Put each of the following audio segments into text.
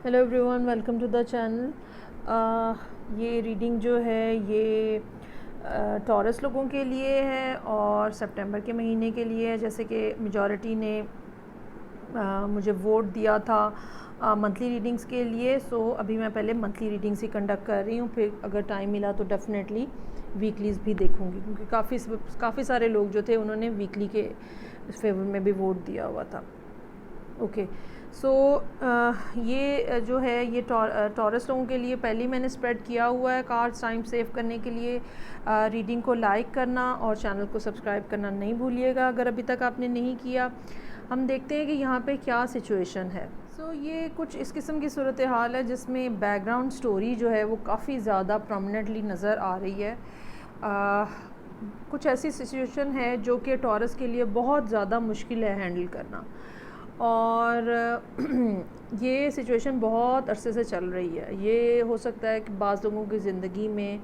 Hello everyone, welcome to the channel. ये reading जो है ये टॉरस लोगों के लिए है और सितंबर के महीने के लिए है। जैसे कि मेजॉरिटी ने मुझे वोट दिया था मंथली रीडिंग्स के लिए, सो अभी मैं पहले मंथली रीडिंग्स ही कंडक्ट कर रही हूँ। फिर अगर टाइम मिला तो डेफ़िनेटली वीकलीज़ भी देखूँगी, क्योंकि काफ़ी सारे लोग जो थे उन्होंने वीकली के फेवर में भी वोट दिया हुआ था। ओके, सो ये जो है ये टॉरस लोगों के लिए पहले मैंने स्प्रेड किया हुआ है। कार्ड्स टाइम सेव करने के लिए रीडिंग को लाइक करना और चैनल को सब्सक्राइब करना नहीं भूलिएगा अगर अभी तक आपने नहीं किया। हम देखते हैं कि यहाँ पे क्या सिचुएशन है। सो ये कुछ इस किस्म की सूरत हाल है जिसमें बैकग्राउंड स्टोरी जो है वो काफ़ी ज़्यादा प्रोमिनेंटली नज़र आ रही है। कुछ ऐसी सिचुएशन है जो कि टॉरस के लिए बहुत ज़्यादा मुश्किल है हैंडल करना, और ये सिचुएशन बहुत अरसे से चल रही है। ये हो सकता है कि बाज़ लोगों की ज़िंदगी में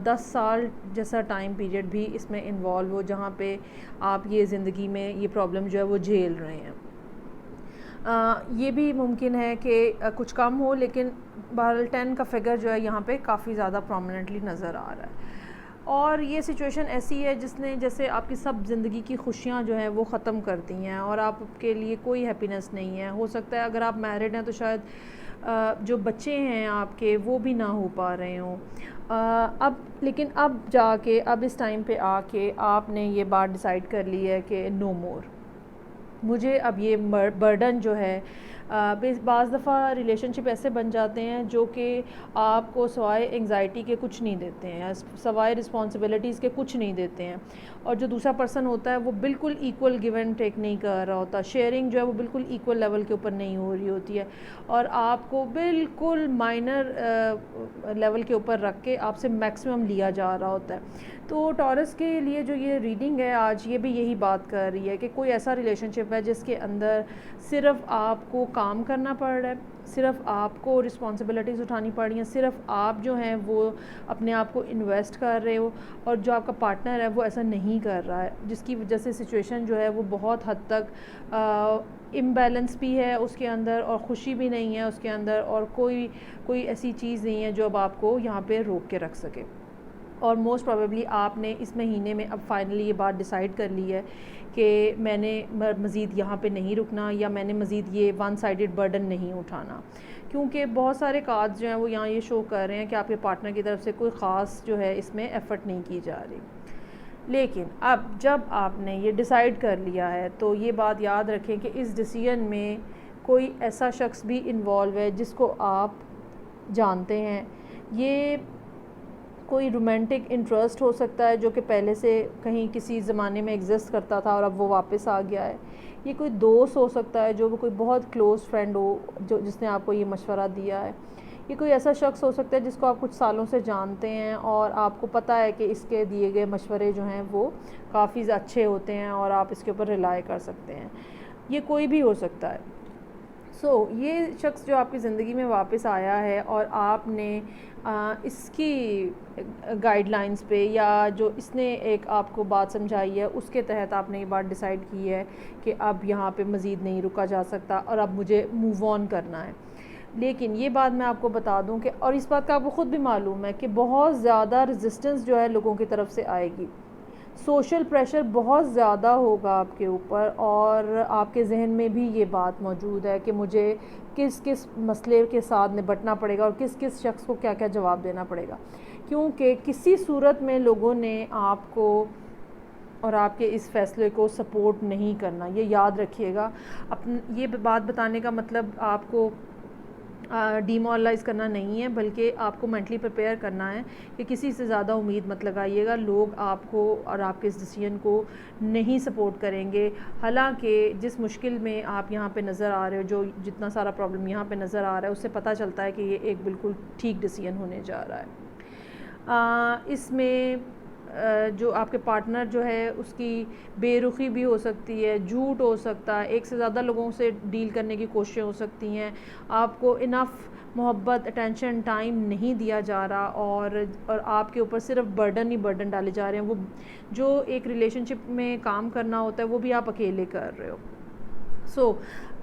10 साल जैसा टाइम पीरियड भी इसमें इन्वॉल्व हो, जहाँ पे आप ये ज़िंदगी में ये प्रॉब्लम जो है वो झेल रहे हैं। ये भी मुमकिन है कि कुछ कम हो, लेकिन बहरहाल 10 का फिगर जो है यहाँ पे काफ़ी ज़्यादा प्रोमिनेंटली नज़र आ रहा है। और ये सिचुएशन ऐसी है जिसने जैसे आपकी सब ज़िंदगी की खुशियाँ जो हैं वो ख़त्म कर दी हैं और आपके लिए कोई हैप्पीनेस नहीं है। हो सकता है अगर आप मैरिड हैं तो शायद जो बच्चे हैं आपके वो भी ना हो पा रहे हों। लेकिन अब जाके अब इस टाइम पे आके आपने ये बात डिसाइड कर ली है कि नो मोर, मुझे अब ये बर्डन जो है बाज़ दफ़ा रिलेशनशिप ऐसे बन जाते हैं जो कि आपको सवाए एंग्जाइटी के कुछ नहीं देते हैं, सवाए रिस्पॉन्सिबिलिटीज़ के कुछ नहीं देते हैं। और जो दूसरा पर्सन होता है वो बिल्कुल इक्वल गिव एंड टेक नहीं कर रहा होता, शेयरिंग जो है वो बिल्कुल इक्वल लेवल के ऊपर नहीं हो रही होती है, और आपको बिल्कुल माइनर लेवल के ऊपर रख के आपसे मैक्सिमम लिया जा रहा होता है। तो टॉरस के लिए जो ये रीडिंग है आज, ये भी यही बात कर रही है कि कोई ऐसा रिलेशनशिप है जिसके अंदर सिर्फ़ आपको काम करना पड़ रहा है, सिर्फ़ आपको रिस्पॉन्सिबिलिटीज़ उठानी पड़ रही हैं, सिर्फ़ आप जो हैं वो अपने आप को इन्वेस्ट कर रहे हो, और जो आपका पार्टनर है वो ऐसा नहीं कर रहा है, जिसकी वजह से सिचुएशन जो है वो बहुत हद तक इम्बैलेंस भी है उसके अंदर और ख़ुशी भी नहीं है उसके अंदर, और कोई ऐसी चीज़ नहीं है जो अब आपको यहाँ पे रोक के रख सके। और मोस्ट प्रोबेबली आपने इस महीने में अब फाइनली ये बात डिसाइड कर ली है कि मैंने मज़ीद यहाँ पे नहीं रुकना, या मैंने मज़ीद ये वन साइडेड बर्डन नहीं उठाना, क्योंकि बहुत सारे कार्ड्स जो हैं वो यहाँ ये शो कर रहे हैं कि आपके पार्टनर की तरफ से कोई ख़ास जो है इसमें एफ़र्ट नहीं की जा रही। लेकिन अब जब आपने ये डिसाइड कर लिया है तो ये बात याद रखें कि इस डिसीजन में कोई ऐसा शख्स भी इन्वॉल्व है जिसको आप जानते हैं। ये कोई रोमांटिक इंटरेस्ट हो सकता है जो कि पहले से कहीं किसी ज़माने में एग्जिस्ट करता था और अब वो वापस आ गया है। ये कोई दोस्त हो सकता है जो कोई बहुत क्लोज़ फ्रेंड हो जो जिसने आपको ये मशवरा दिया है। ये कोई ऐसा शख्स हो सकता है जिसको आप कुछ सालों से जानते हैं और आपको पता है कि इसके दिए गए मशवरे जो हैं वो काफ़ी अच्छे होते हैं और आप इसके ऊपर रिलाई कर सकते हैं। ये कोई भी हो सकता है। ये शख्स जो आपकी ज़िंदगी में वापस आया है और आपने इसकी गाइडलाइंस पे, या जो इसने एक आपको बात समझाई है उसके तहत आपने ये बात डिसाइड की है कि अब यहाँ पे मज़ीद नहीं रुका जा सकता और अब मुझे मूव ऑन करना है। लेकिन ये बात मैं आपको बता दूं कि, और इस बात का आपको ख़ुद भी मालूम है कि बहुत ज़्यादा रेजिस्टेंस जो है लोगों की तरफ से आएगी, सोशल प्रेशर बहुत ज़्यादा होगा आपके ऊपर, और आपके जहन में भी ये बात मौजूद है कि मुझे किस किस मसले के साथ निपटना पड़ेगा और किस किस शख्स को क्या क्या जवाब देना पड़ेगा, क्योंकि किसी सूरत में लोगों ने आपको और आपके इस फ़ैसले को सपोर्ट नहीं करना। ये याद रखिएगा। ये बात बताने का मतलब आपको डीमोरलाइज़ करना नहीं है, बल्कि आपको मेंटली प्रिपेयर करना है कि किसी से ज़्यादा उम्मीद मत लगाइएगा। लोग आपको और आपके इस डिसीजन को नहीं सपोर्ट करेंगे। हालांकि जिस मुश्किल में आप यहाँ पे नज़र आ रहे हो, जो जितना सारा प्रॉब्लम यहाँ पे नज़र आ रहा है, उससे पता चलता है कि ये एक बिल्कुल ठीक डिसीजन होने जा रहा है। इसमें जो आपके पार्टनर जो है उसकी बेरुखी भी हो सकती है, झूठ हो सकता है, एक से ज़्यादा लोगों से डील करने की कोशिशें हो सकती हैं, आपको इनफ मोहब्बत, अटेंशन, टाइम नहीं दिया जा रहा, और आपके ऊपर सिर्फ बर्डन ही बर्डन डाले जा रहे हैं। वो जो एक रिलेशनशिप में काम करना होता है वो भी आप अकेले कर रहे हो।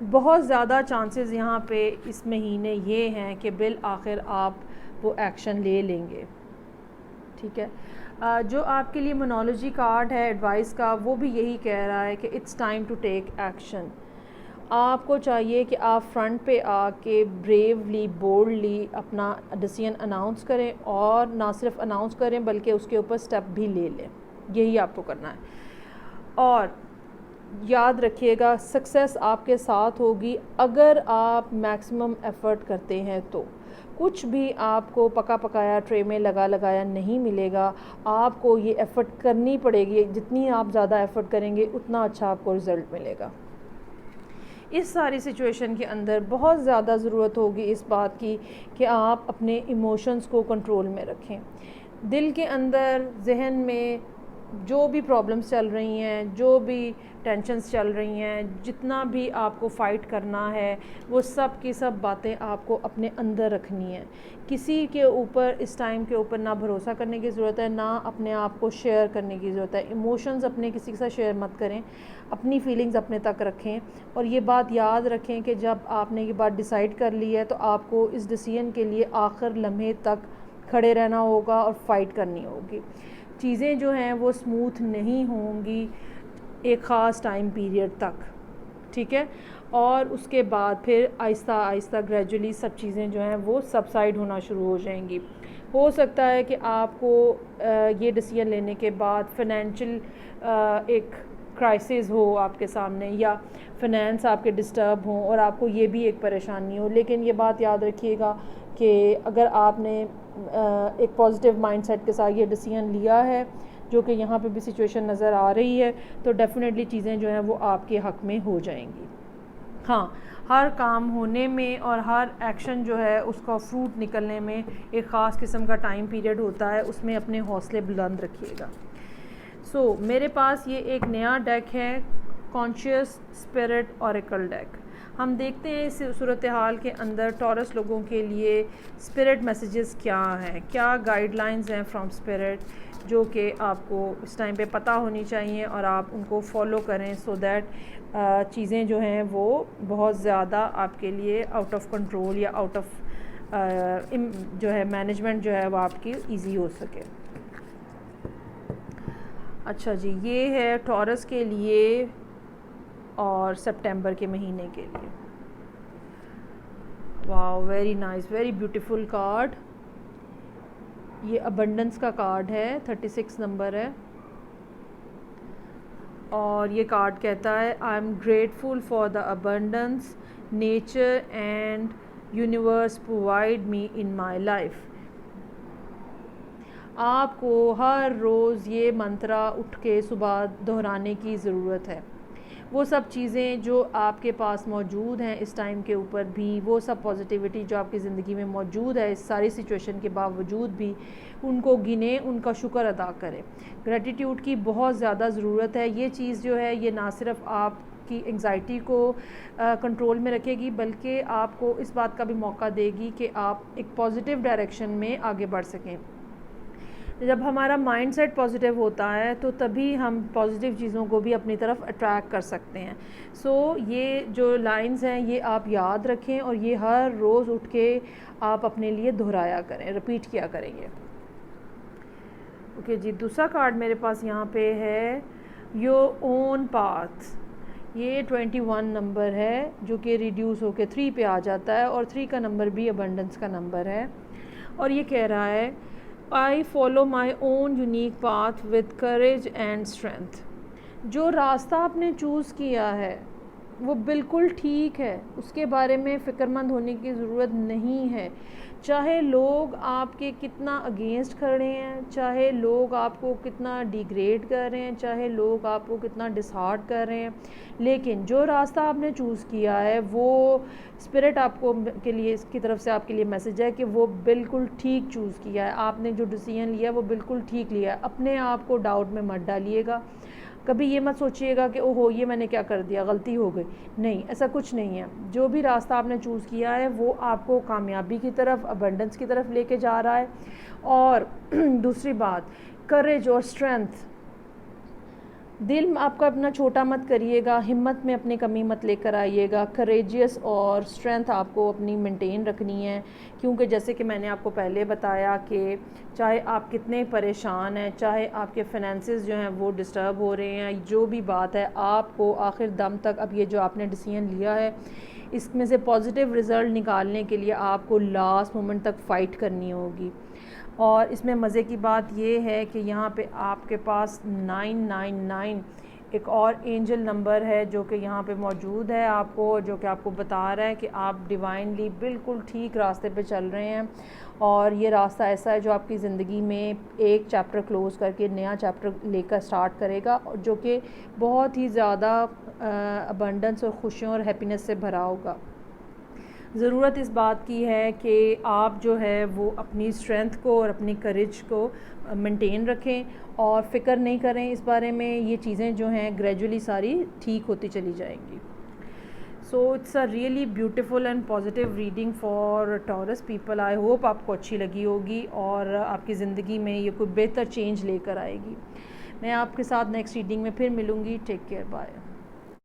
बहुत ज़्यादा चांसेस यहाँ पे इस महीने ये हैं कि बिल आखिर आप वो एक्शन ले लेंगे, ठीक है। जो आपके लिए मोनोलॉजी कार्ड है एडवाइस का, वो भी यही कह रहा है कि it's time to take action. आपको चाहिए कि आप फ्रंट पे आके ब्रेवली बोल्डली अपना डिसीजन अनाउंस करें, और ना सिर्फ अनाउंस करें बल्कि उसके ऊपर स्टेप भी ले लें। यही आपको करना है। और याद रखिएगा, सक्सेस आपके साथ होगी अगर आप मैक्सिमम एफ़र्ट करते हैं। तो कुछ भी आपको पका पकाया ट्रे में लगा लगाया नहीं मिलेगा, आपको ये एफ़र्ट करनी पड़ेगी। जितनी आप ज़्यादा एफ़र्ट करेंगे उतना अच्छा आपको रिज़ल्ट मिलेगा। इस सारी सिचुएशन के अंदर बहुत ज़्यादा ज़रूरत होगी इस बात की कि आप अपने इमोशंस को कंट्रोल में रखें। दिल के अंदर, जहन में जो भी प्रॉब्लम्स चल रही हैं, जो भी टेंशन्स चल रही हैं, जितना भी आपको फ़ाइट करना है, वो सब की सब बातें आपको अपने अंदर रखनी है। किसी के ऊपर इस टाइम के ऊपर ना भरोसा करने की ज़रूरत है, ना अपने आप को शेयर करने की ज़रूरत है। इमोशंस अपने किसी के साथ शेयर मत करें, अपनी फीलिंग्स अपने तक रखें। और ये बात याद रखें कि जब आपने ये बात डिसाइड कर ली है तो आपको इस डिसीजन के लिए आखिर लम्हे तक खड़े रहना होगा और फ़ाइट करनी होगी। चीज़ें जो हैं वो स्मूथ नहीं होंगी एक ख़ास टाइम पीरियड तक, ठीक है। और उसके बाद फिर आहिस्ता आहिस्ता ग्रेजुअली सब चीज़ें जो हैं वो सबसाइड होना शुरू हो जाएंगी। हो सकता है कि आपको ये डिसीजन लेने के बाद फ़ाइनेंशियल एक क्राइसिस हो आपके सामने, या फाइनेंस आपके डिस्टर्ब हों और आपको ये भी एक परेशानी हो। लेकिन ये बात याद रखिएगा कि अगर आपने एक पॉजिटिव माइंडसेट के साथ ये डिसीजन लिया है, जो कि यहाँ पे भी सिचुएशन नज़र आ रही है, तो डेफ़िनेटली चीज़ें जो हैं वो आपके हक़ में हो जाएंगी। हाँ, हर काम होने में और हर एक्शन जो है उसका फ्रूट निकलने में एक ख़ास किस्म का टाइम पीरियड होता है, उसमें अपने हौसले बुलंद रखिएगा। मेरे पास ये एक नया डेक है, कॉन्शियस स्पिरिट ऑरेकल डेक। हम देखते हैं इस सूरत हाल के अंदर टॉरस लोगों के लिए स्पिरिट मैसेजेस क्या हैं, क्या गाइडलाइंस हैं फ्रॉम स्पिरिट, जो कि आपको इस टाइम पे पता होनी चाहिए और आप उनको फॉलो करें, सो दैट चीज़ें जो हैं वो बहुत ज़्यादा आपके लिए आउट ऑफ कंट्रोल या आउट ऑफ जो है मैनेजमेंट जो है वो आपकी ईजी हो सके। अच्छा जी, ये है टॉरस के लिए और सितंबर के महीने के लिए। वाह, very nice, very beautiful card. ये अबंडेंस का कार्ड है, 36 नंबर है। और ये कार्ड कहता है, I am grateful for the abundance nature and universe provide me in my life. आपको हर रोज़ ये मंत्रा उठ के सुबह दोहराने की ज़रूरत है। वो सब चीज़ें जो आपके पास मौजूद हैं इस टाइम के ऊपर भी, वो सब पॉजिटिविटी जो आपकी ज़िंदगी में मौजूद है इस सारी सिचुएशन के बावजूद भी, उनको गिने, उनका शुक्र अदा करें। ग्रेटिट्यूड की बहुत ज़्यादा ज़रूरत है। ये चीज़ जो है ये ना सिर्फ आपकी एंग्जाइटी को कंट्रोल में रखेगी, बल्कि आपको इस बात का भी मौका देगी कि आप एक पॉजिटिव डायरेक्शन में आगे बढ़ सकें। जब हमारा माइंडसेट पॉजिटिव होता है तो तभी हम पॉजिटिव चीज़ों को भी अपनी तरफ अट्रैक्ट कर सकते हैं। ये जो लाइंस हैं ये आप याद रखें और ये हर रोज़ उठ के आप अपने लिए दोहराया करें, रिपीट किया करेंगे। ओके जी, दूसरा कार्ड मेरे पास यहाँ पे है, योर ओन पाथ। ये 21 नंबर है, जो कि रिड्यूस होकर 3 पे आ जाता है, और 3 का नंबर भी अबंडेंस का नंबर है। और ये कह रहा है, I follow my own unique path with courage and strength। जो रास्ता आपने चूज़ किया है वो बिल्कुल ठीक है, उसके बारे में फ़िक्रमंद होने की ज़रूरत नहीं है। चाहे लोग आपके कितना अगेंस्ट खड़े हैं, चाहे लोग आपको कितना डिग्रेड कर रहे हैं, चाहे लोग आपको कितना डिसहार्ट कर रहे हैं, लेकिन जो रास्ता आपने चूज़ किया है वो स्पिरिट आपको के लिए, इसकी तरफ से आपके लिए मैसेज है कि वो बिल्कुल ठीक चूज़ किया है। आपने जो डिसीजन लिया है वो बिल्कुल ठीक लिया है। अपने आप को डाउट में मत डालिएगा। कभी ये मत सोचिएगा कि ओहो ये मैंने क्या कर दिया, गलती हो गई। नहीं, ऐसा कुछ नहीं है। जो भी रास्ता आपने चूज़ किया है वो आपको कामयाबी की तरफ, अबंडेंस की तरफ लेके जा रहा है। और दूसरी बात, करेज और स्ट्रेंथ, दिल आपका अपना छोटा मत करिएगा, हिम्मत में अपनी कमी मत लेकर आइएगा, करेजियस और स्ट्रेंथ आपको अपनी मेंटेन रखनी है। क्योंकि जैसे कि मैंने आपको पहले बताया कि चाहे आप कितने परेशान हैं, चाहे आपके फाइनेंसेस जो हैं वो डिस्टर्ब हो रहे हैं, जो भी बात है, आपको आखिर दम तक अब ये जो आपने डिसीजन लिया है इसमें से पॉजिटिव रिज़ल्ट निकालने के लिए आपको लास्ट मोमेंट तक फ़ाइट करनी होगी। और इसमें मज़े की बात ये है कि यहाँ पे आपके पास 999 एक और एंजल नंबर है जो कि यहाँ पे मौजूद है आपको, जो कि आपको बता रहा है कि आप डिवाइनली बिल्कुल ठीक रास्ते पे चल रहे हैं। और ये रास्ता ऐसा है जो आपकी ज़िंदगी में एक चैप्टर क्लोज़ करके नया चैप्टर लेकर स्टार्ट करेगा, जो कि बहुत ही ज़्यादा अबंडेंस और खुशियों और हैप्पीनेस से भरा होगा। ज़रूरत इस बात की है कि आप जो है वो अपनी स्ट्रेंथ को और अपनी करेज को मेंटेन रखें और फ़िक्र नहीं करें इस बारे में, ये चीज़ें जो हैं ग्रेजुअली सारी ठीक होती चली जाएंगी। So it's a really beautiful and positive reading for taurus people. I hope आपको अच्छी लगी होगी और आपकी ज़िंदगी में ये कोई बेहतर चेंज लेकर आएगी। मैं आपके साथ नेक्स्ट रीडिंग में फिर मिलूँगी। Take care, bye.